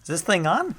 Is this thing on?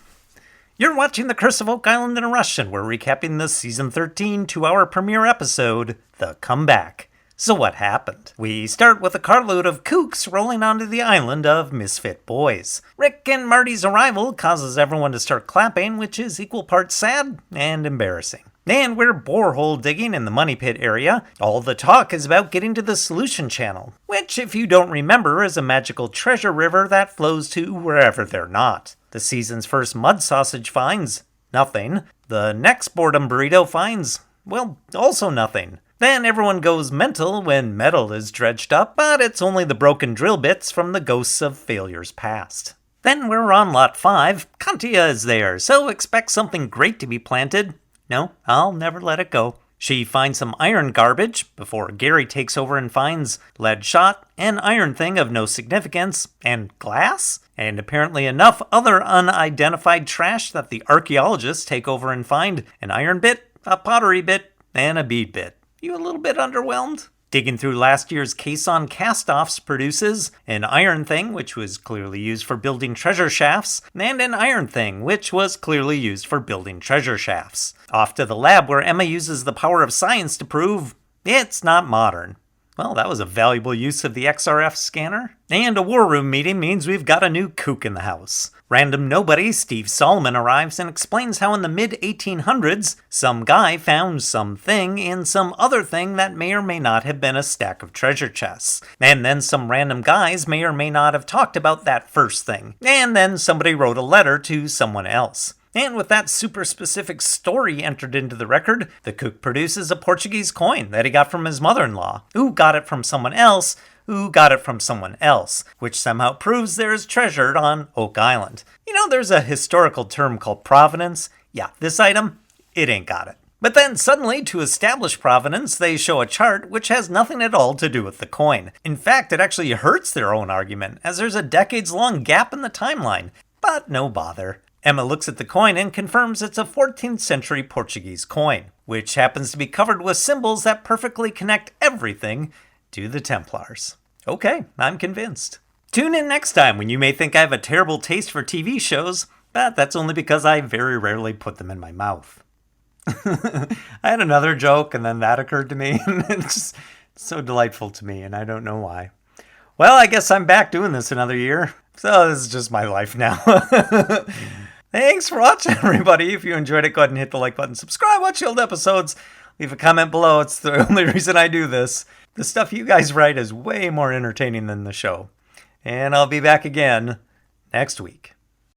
You're watching The Curse of Oak Island in a Rush, and we're recapping the Season 13 2-hour premiere episode, The Comeback. So what happened? We start with a carload of kooks rolling onto the island of misfit boys. Rick and Marty's arrival causes everyone to start clapping, which is equal parts sad and embarrassing. And we're borehole digging in the Money Pit area. All the talk is about getting to the Solution Channel, which, if you don't remember, is a magical treasure river that flows to wherever they're not. The season's first mud sausage finds nothing. The next boredom burrito finds, well, also nothing. Then everyone goes mental when metal is dredged up, but it's only the broken drill bits from the ghosts of failures past. Then we're on Lot 5. Kantia is there, so expect something great to be planted. No, I'll never let it go. She finds some iron garbage before Gary takes over and finds lead shot, an iron thing of no significance, and glass, and apparently enough other unidentified trash that the archaeologists take over and find an iron bit, a pottery bit, and a bead bit. You a little bit underwhelmed? Digging through last year's caisson cast-offs produces an iron thing, which was clearly used for building treasure shafts, and an iron thing, which was clearly used for building treasure shafts. Off to the lab where Emma uses the power of science to prove it's not modern. Well, that was a valuable use of the XRF scanner. And a war room meeting means we've got a new kook in the house. Random nobody Steve Solomon arrives and explains how in the mid-1800s, some guy found something in some other thing that may or may not have been a stack of treasure chests. And then some random guys may or may not have talked about that first thing. And then somebody wrote a letter to someone else. And with that super specific story entered into the record, the kook produces a Portuguese coin that he got from his mother-in-law, who got it from someone else, who got it from someone else, which somehow proves there is treasure on Oak Island. You know, there's a historical term called provenance. Yeah, this item, it ain't got it. But then suddenly, to establish provenance, they show a chart which has nothing at all to do with the coin. In fact, it actually hurts their own argument, as there's a decades-long gap in the timeline. But no bother. Emma looks at the coin and confirms it's a 14th century Portuguese coin, which happens to be covered with symbols that perfectly connect everything to the Templars. Okay, I'm convinced. Tune in next time when you may think I have a terrible taste for TV shows, but that's only because I very rarely put them in my mouth. I had another joke and then that occurred to me, and it's just so delightful to me, and I don't know why. Well, I guess I'm back doing this another year, so this is just my life now. Thanks for watching, everybody. If you enjoyed it, go ahead and hit the like button. Subscribe, watch old episodes. Leave a comment below. It's the only reason I do this. The stuff you guys write is way more entertaining than the show. And I'll be back again next week.